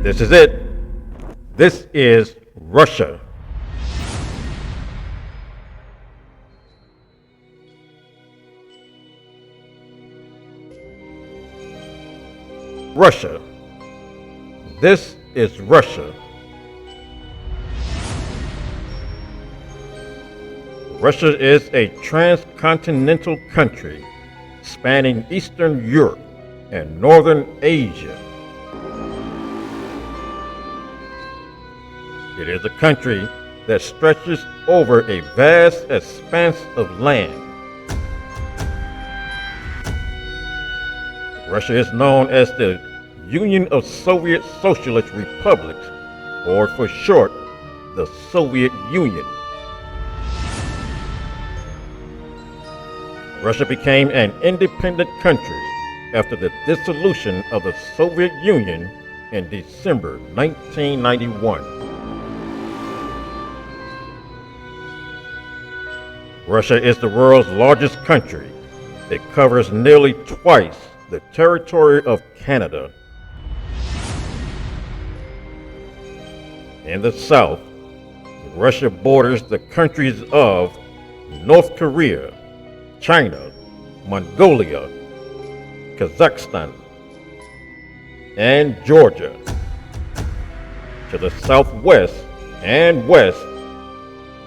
This is it. This is Russia. Russia. This is Russia. Russia is a transcontinental country spanning Eastern Europe and Northern Asia. It is a country that stretches over a vast expanse of land. Russia is known as the Union of Soviet Socialist Republics, or for short, the Soviet Union. Russia became an independent country after the dissolution of the Soviet Union in December 1991. Russia is the world's largest country. It covers nearly twice the territory of Canada. In the south, Russia borders the countries of North Korea, China, Mongolia, Kazakhstan, and Georgia. To the southwest and west,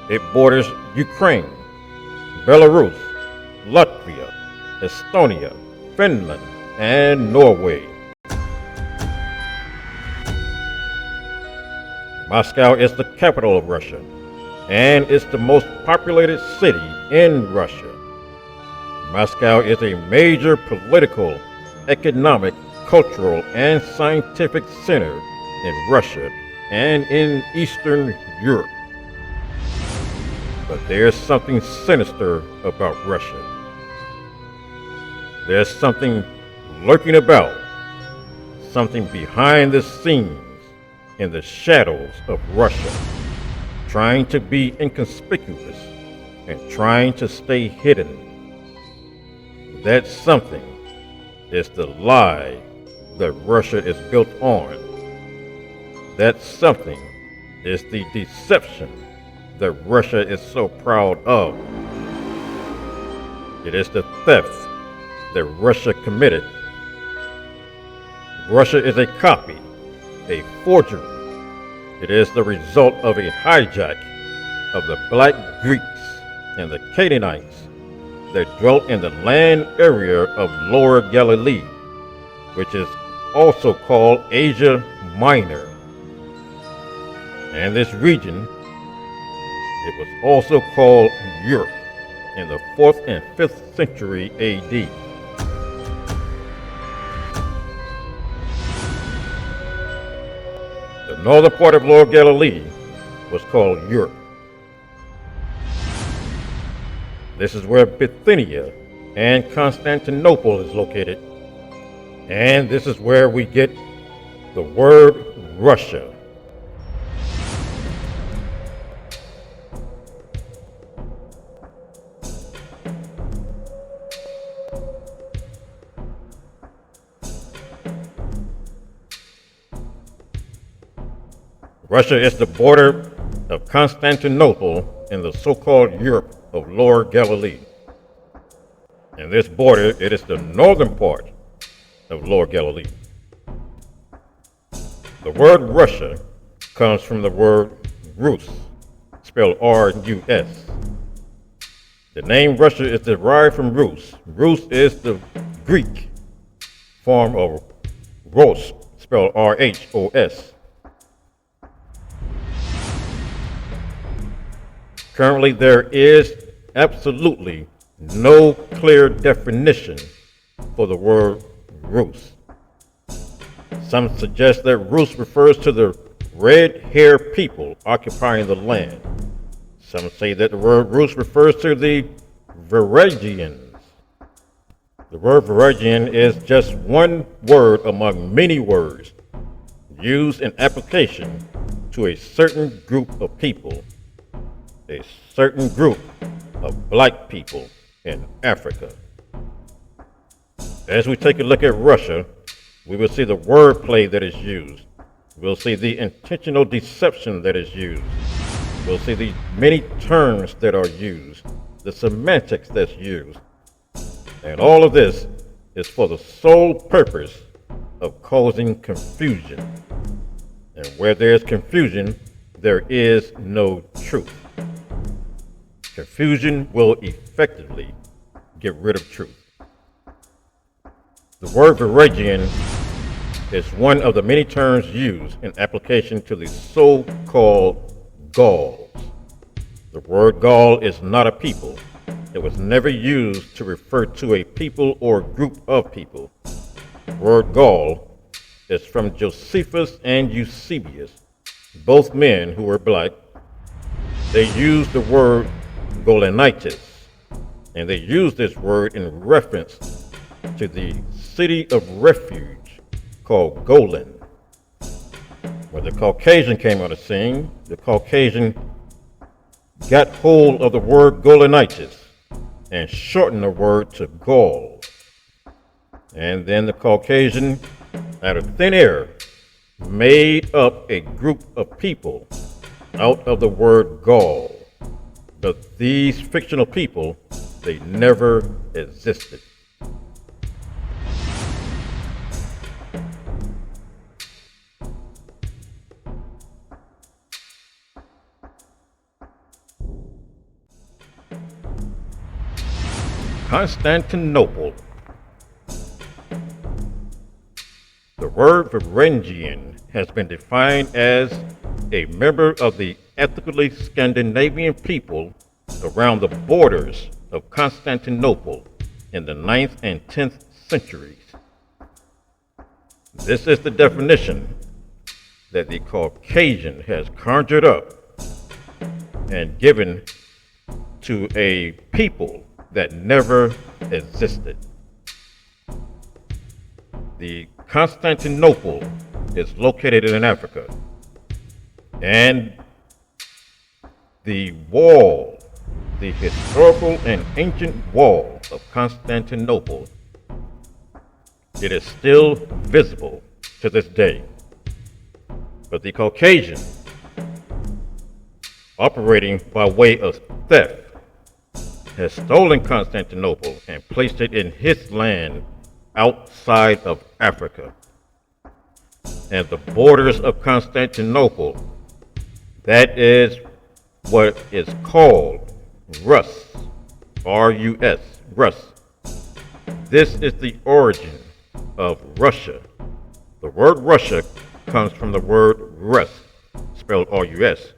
it borders Ukraine, Belarus, Latvia, Estonia, Finland, and Norway. Moscow is the capital of Russia, and it's the most populated city in Russia. Moscow is a major political, economic, cultural, and scientific center in Russia and in Eastern Europe. But there's something sinister about Russia. There's something lurking about, something behind the scenes in the shadows of Russia, trying to be inconspicuous and trying to stay hidden. That something is the lie that Russia is built on. That something is the deception that Russia is so proud of. It is the theft that Russia committed. Russia is a copy, a forgery. It is the result of a hijack of the Black Greeks and the Canaanites that dwelt in the land area of Lower Galilee, which is also called Asia Minor. And this region, it was also called Europe in the 4th and 5th century AD. The northern part of Lower Galilee was called Europe. This is where Bithynia and Constantinople is located. And this is where we get the word Russia. Russia is the border of Constantinople in the so-called Europe of Lower Galilee. In this border, it is the northern part of Lower Galilee. The word Russia comes from the word Rus, spelled R-U-S. The name Russia is derived from Rus. Rus is the Greek form of Ros, spelled R-H-O-S. Currently, there is absolutely no clear definition for the word Rus. Some suggest that Rus refers to the red-haired people occupying the land. Some say that the word Rus refers to the Varangians. The word Varangian is just one word among many words used in application to a certain group of people, a certain group of black people in Africa. As we take a look at Russia, we will see the wordplay that is used. We'll see the intentional deception that is used. We'll see the many terms that are used, the semantics that's used. And all of this is for the sole purpose of causing confusion. And where there's confusion, there is no truth. Confusion will effectively get rid of truth. The word Varangian is one of the many terms used in application to the so-called Gauls. The word Gaul is not a people. It was never used to refer to a people or group of people. The word Gaul is from Josephus and Eusebius, both men who were black. They used the word Golanitis, and they used this word in reference to the city of refuge called Golan. When the Caucasian came on the scene, the Caucasian got hold of the word Golanitis and shortened the word to Gaul. And then the Caucasian, out of thin air, made up a group of people out of the word Gaul. But these fictional people, they never existed. Constantinople. The word Varangian has been defined as a member of the ethnically Scandinavian people around the borders of Constantinople in the 9th and 10th centuries. This is the definition that the Caucasian has conjured up and given to a people that never existed. The Constantinople is located in Africa, and the wall, the historical and ancient wall of Constantinople, it is still visible to this day. But the Caucasian, operating by way of theft, has stolen Constantinople and placed it in his land outside of Africa. And the borders of Constantinople, that is what is called Rus, R-U-S, Rus. This is the origin of Russia. The word Russia comes from the word Rus, spelled R-U-S.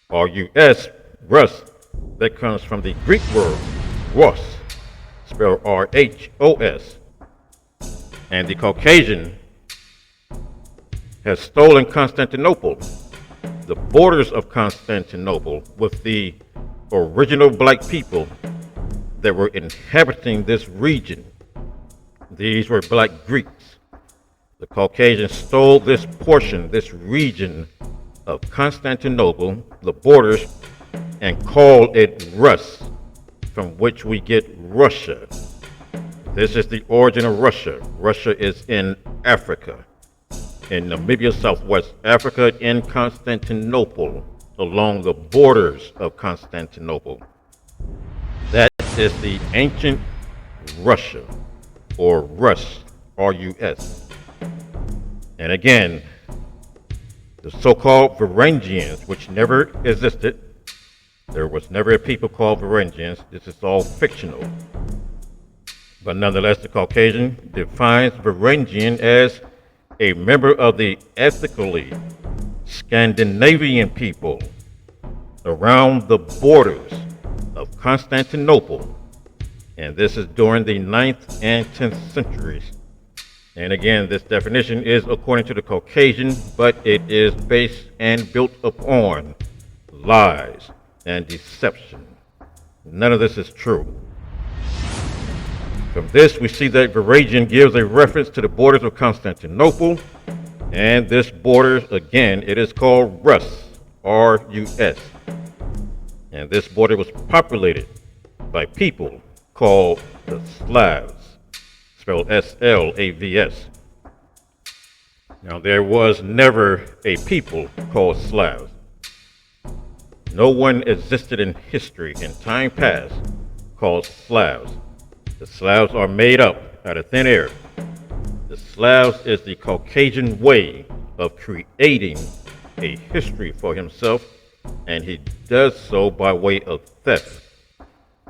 R-U-S, Rus, that comes from the Greek word Rhos, spelled R-H-O-S. And the Caucasian has stolen Constantinople, the borders of Constantinople, with the original black people that were inhabiting this region. These were black Greeks. The Caucasian stole this portion, this region of Constantinople, the borders, and called it Rus, from which we get Russia. This is the origin of Russia. Russia is in Africa, in Namibia, Southwest Africa, in Constantinople, along the borders of Constantinople. That is the ancient Russia, or Rus, R-U-S. And again, the so-called Varangians, which never existed. There was never a people called Varangians. This is all fictional. But nonetheless, the Caucasian defines Varangian as a member of the ethnically Scandinavian people around the borders of Constantinople. And this is during the 9th and 10th centuries. And again, this definition is according to the Caucasian, but it is based and built upon lies and deception. None of this is true. From this, we see that Varangian gives a reference to the borders of Constantinople, and this border, again, it is called Rus, R-U-S. And this border was populated by people called the Slavs, spelled S-L-A-V-S. Now, there was never a people called Slavs. No one existed in history in time past called Slavs. The Slavs are made up out of thin air. The Slavs is the Caucasian way of creating a history for himself, and he does so by way of theft,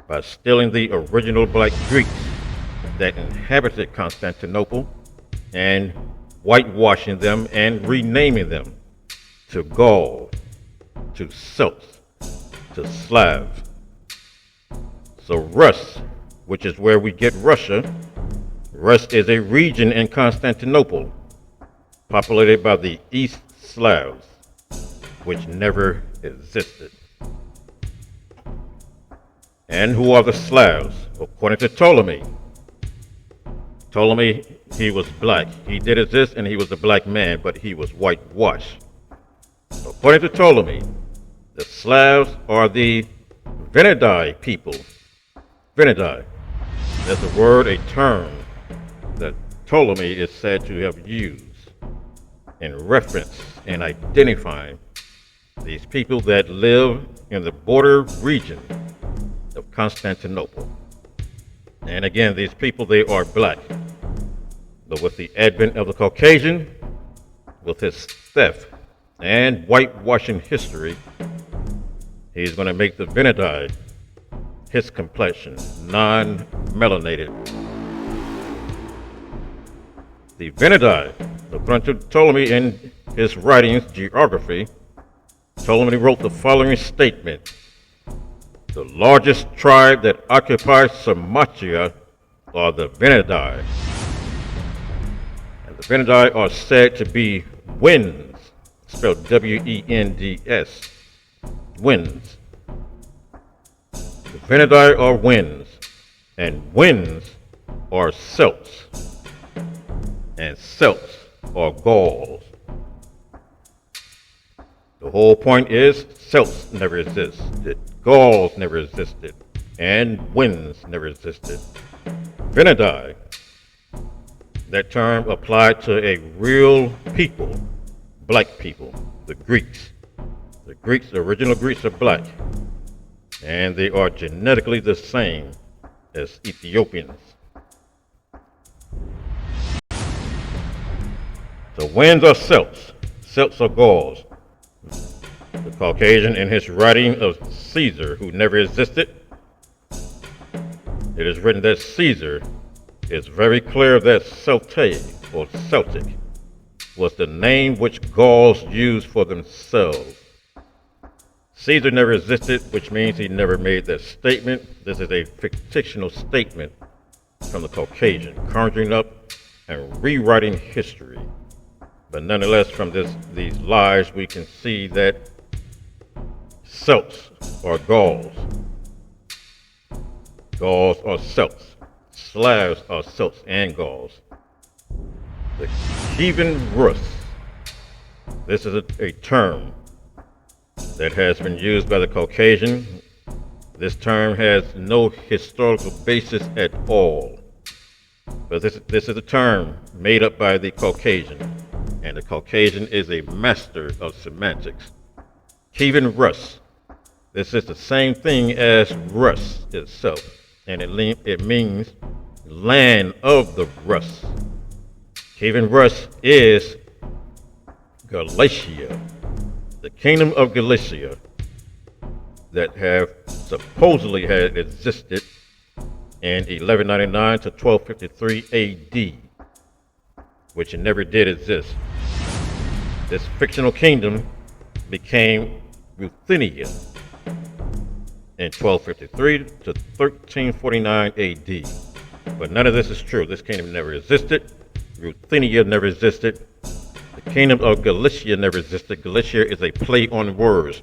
by stealing the original black Greeks that inhabited Constantinople and whitewashing them and renaming them to Gaul, to Celts, to Slav. So Rus, which is where we get Russia, Rus is a region in Constantinople populated by the East Slavs, which never existed. And who are the Slavs? According to Ptolemy, he was black. He did exist and he was a black man, but he was whitewashed. According to Ptolemy, the Slavs are the Venedi people. Venedi. That's a word, a term that Ptolemy is said to have used in reference and identifying these people that live in the border region of Constantinople. And again, these people, they are black. But with the advent of the Caucasian, with his theft and whitewashing history, he's going to make the Venedi, his complexion, non-melanated. The Venedi, according to Ptolemy in his writings, Geography, Ptolemy wrote the following statement: the largest tribe that occupies Sarmatia are the Venedi. And the Venedi are said to be Wends, spelled W-E-N-D-S, Wends. The Venedi are Wends, and Wends are Celts, and Celts are Gauls. The whole point is Celts never existed, Gauls never existed, and Wends never existed. Venedi, that term applied to a real people, black people, the Greeks. The Greeks, the original Greeks, are black, and they are genetically the same as Ethiopians. So Wends are Celts, Celts are Gauls. The Caucasian, in his writing of Caesar, who never existed, it is written that Caesar, is very clear that Celtae, or Celtic, was the name which Gauls used for themselves. Caesar never existed, which means he never made that statement. This is a fictional statement from the Caucasian, conjuring up and rewriting history. But nonetheless, from these lies, we can see that Celts are Gauls. Gauls are Celts. Slavs are Celts and Gauls. The Kievan Rus. This is a term that has been used by the Caucasian. This term has no historical basis at all. But this is a term made up by the Caucasian, and the Caucasian is a master of semantics. Kievan Rus. This is the same thing as Rus itself, and it means land of the Rus. Kievan Rus is Galatia, the kingdom of Galatia that have supposedly had existed in 1199 to 1253 AD, which never did exist. This fictional kingdom became Ruthenia in 1253 to 1349 AD. But none of this is true. This kingdom never existed. Ruthenia never existed. The kingdom of Galicia never existed. Galicia is a play on words.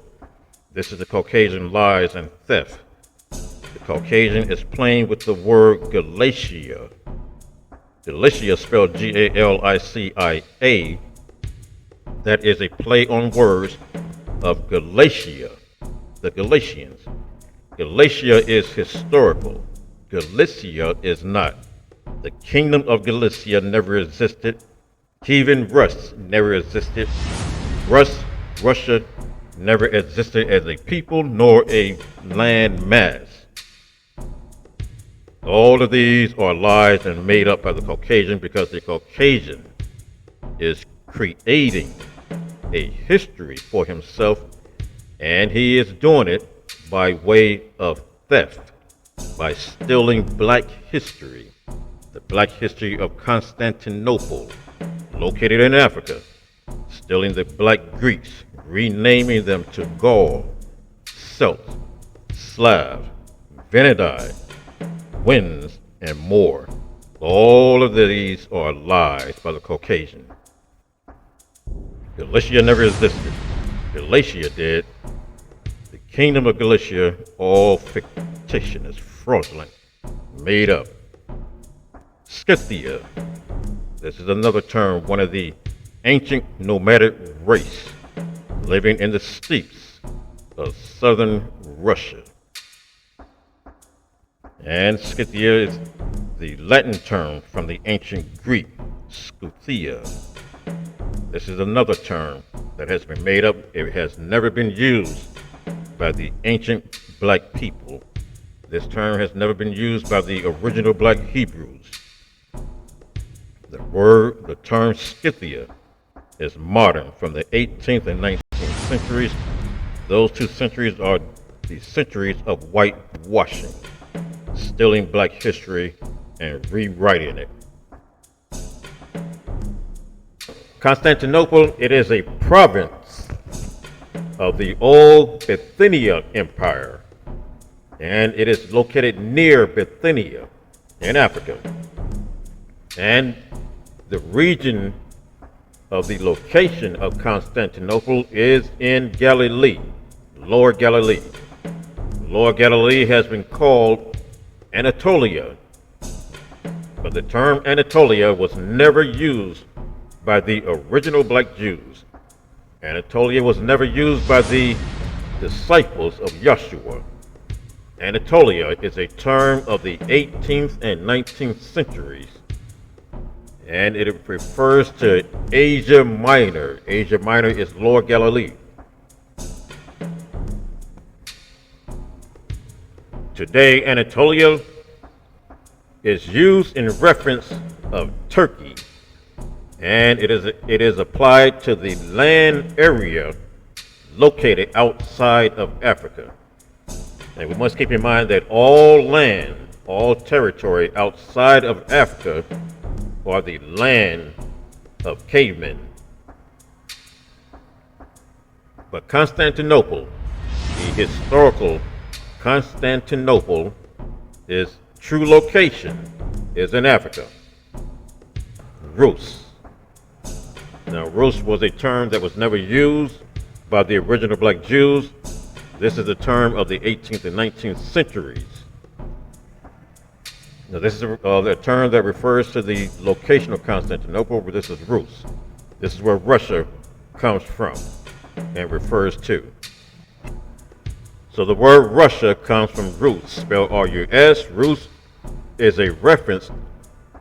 This is the Caucasian lies and theft. The Caucasian is playing with the word Galatia. Galicia, spelled Galicia. That is a play on words of Galatia, the Galatians. Galatia is historical. Galicia is not. The kingdom of Galicia never existed. Heathen Rus never existed. Russia never existed as a people nor a land mass. All of these are lies and made up by the Caucasian because the Caucasian is creating a history for himself, and he is doing it by way of theft, by stealing black history, the black history of Constantinople, located in Africa, stealing the black Greeks, renaming them to Gaul, Celt, Slav, Venedi, Wends, and more. All of these are lies by the Caucasian. Galicia never existed. Galatia did. The kingdom of Galicia, all fictitious, fraudulent, made up. Scythia. This is another term, one of the ancient nomadic race living in the steppes of southern Russia. And Scythia is the Latin term from the ancient Greek, Scuthia. This is another term that has been made up. It has never been used by the ancient black people. This term has never been used by the original black Hebrews. The term Scythia is modern from the 18th and 19th centuries. Those 2 centuries are the centuries of whitewashing, stealing black history and rewriting it. Constantinople, it is a province of the old Bithynia Empire, and it is located near Bithynia in Africa. And the region of the location of Constantinople is in Galilee, Lower Galilee. Lower Galilee has been called Anatolia, but the term Anatolia was never used by the original black Jews. Anatolia was never used by the disciples of Yeshua. Anatolia is a term of the 18th and 19th centuries, and it refers to Asia Minor. Asia Minor is Lower Galilee. Today, Anatolia is used in reference of Turkey, and it is applied to the land area located outside of Africa. And we must keep in mind that all land, all territory outside of Africa are the land of cavemen. But Constantinople, the historical Constantinople, its true location is in Africa. Rus. Now, Rus was a term that was never used by the original black Jews. This is a term of the 18th and 19th centuries. Now, this is a term that refers to the location of Constantinople, but this is Rus. This is where Russia comes from and refers to. So the word Russia comes from Rus, spelled R-U-S. Rus is a reference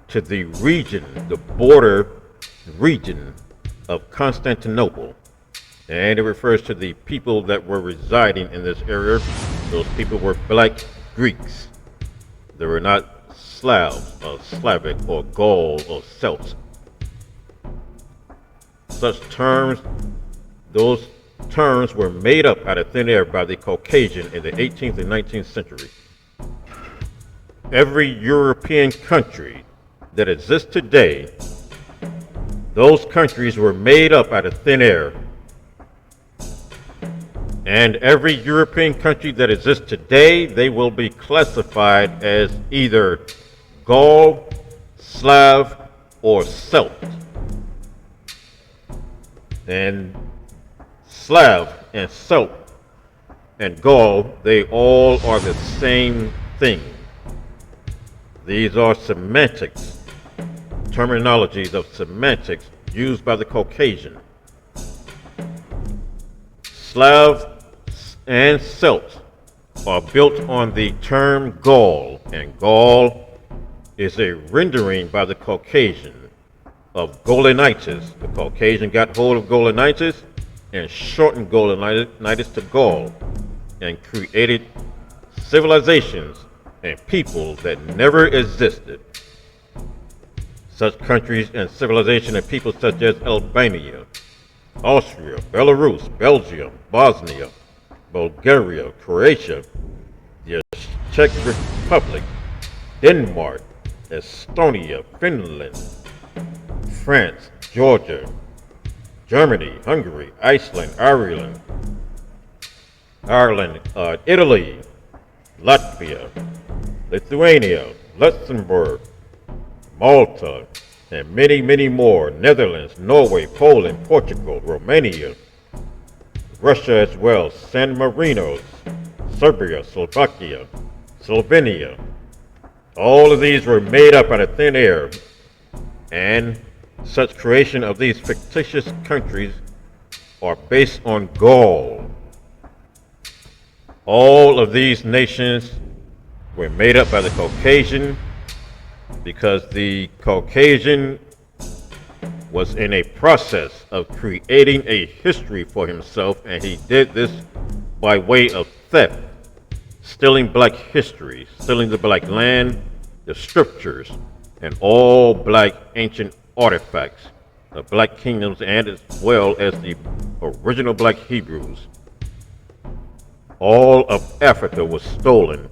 to the region, the border region of Constantinople. And it refers to the people that were residing in this area. Those people were black Greeks. They were not Slavs or Slavic or Gaul or Celts. Such terms, those terms were made up out of thin air by the Caucasian in the 18th and 19th century. Every European country that exists today, those countries were made up out of thin air. And every European country that exists today, they will be classified as either Gaul, Slav, or Celt. And Slav and Celt and Gaul, they all are the same thing. These are semantics, terminologies of semantics used by the Caucasian. Slav and Celt are built on the term Gaul, and Gaul is a rendering by the Caucasian of Golanitis. The Caucasian got hold of Golanitis and shortened Golanitis to Gaul and created civilizations and people that never existed. Such countries and civilizations and people such as Albania, Austria, Belarus, Belgium, Bosnia, Bulgaria, Croatia, the Czech Republic, Denmark, Estonia, Finland, France, Georgia, Germany, Hungary, Iceland, Ireland, Italy, Latvia, Lithuania, Luxembourg, Malta, and many, many more. Netherlands, Norway, Poland, Portugal, Romania, Russia as well, San Marino, Serbia, Slovakia, Slovenia. All of these were made up out of thin air, and such creation of these fictitious countries are based on Gaul. All of these nations were made up by the Caucasian because the Caucasian was in a process of creating a history for himself, and he did this by way of theft, stealing black history, stealing the black land, the scriptures, and all black ancient artifacts, the black kingdoms, and as well as the original black Hebrews. All of Africa was stolen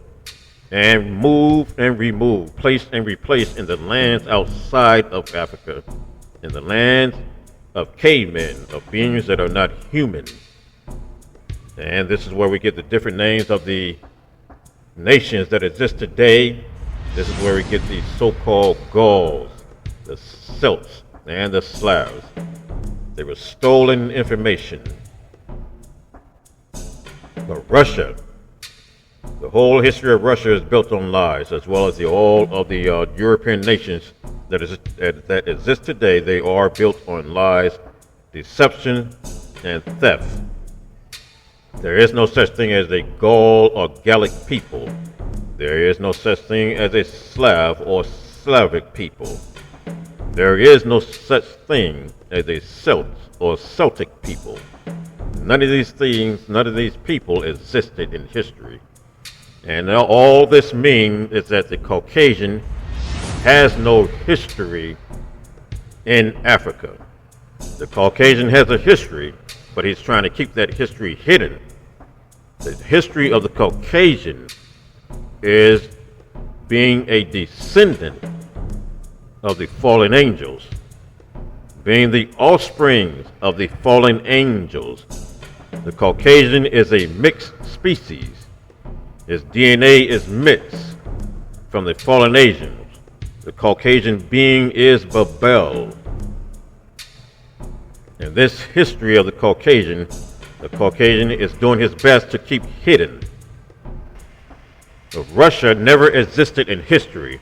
and moved and removed, placed and replaced in the lands outside of Africa, in the lands of cavemen, of beings that are not human. And this is where we get the different names of the nations that exist today. This is where we get the so-called Gauls, the Celts, and the Slavs. They were stolen information. But Russia, the whole history of Russia is built on lies, as well as all of the European nations that exist today. They are built on lies, deception, and theft. There is no such thing as a Gaul or Gallic people. There is no such thing as a Slav or Slavic people. There is no such thing as a Celt or Celtic people. None of these things, none of these people existed in history. And all this means is that the Caucasian has no history in Africa. The Caucasian has a history, but he's trying to keep that history hidden. The history of the Caucasian is being a descendant of the fallen angels, being the offspring of the fallen angels. The Caucasian is a mixed species. His DNA is mixed from the fallen angels. The Caucasian being is Babel. And this history of the Caucasian is doing his best to keep hidden. But Russia never existed in history.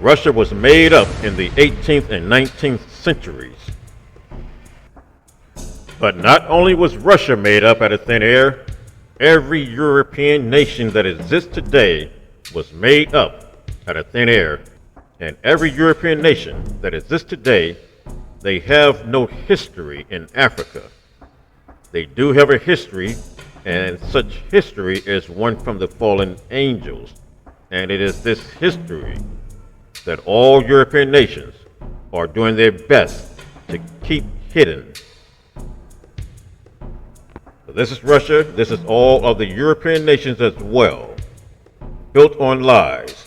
Russia was made up in the 18th and 19th centuries. But not only was Russia made up out of thin air, every European nation that exists today was made up out of thin air. And every European nation that exists today, they have no history in Africa. They do have a history, and such history is one from the fallen angels. And it is this history that all European nations are doing their best to keep hidden. So this is Russia. This is all of the European nations as well, built on lies.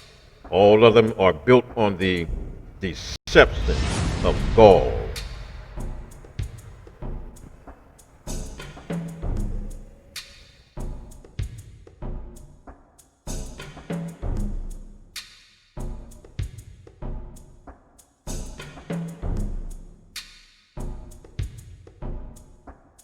All of them are built on the deception of Gaul.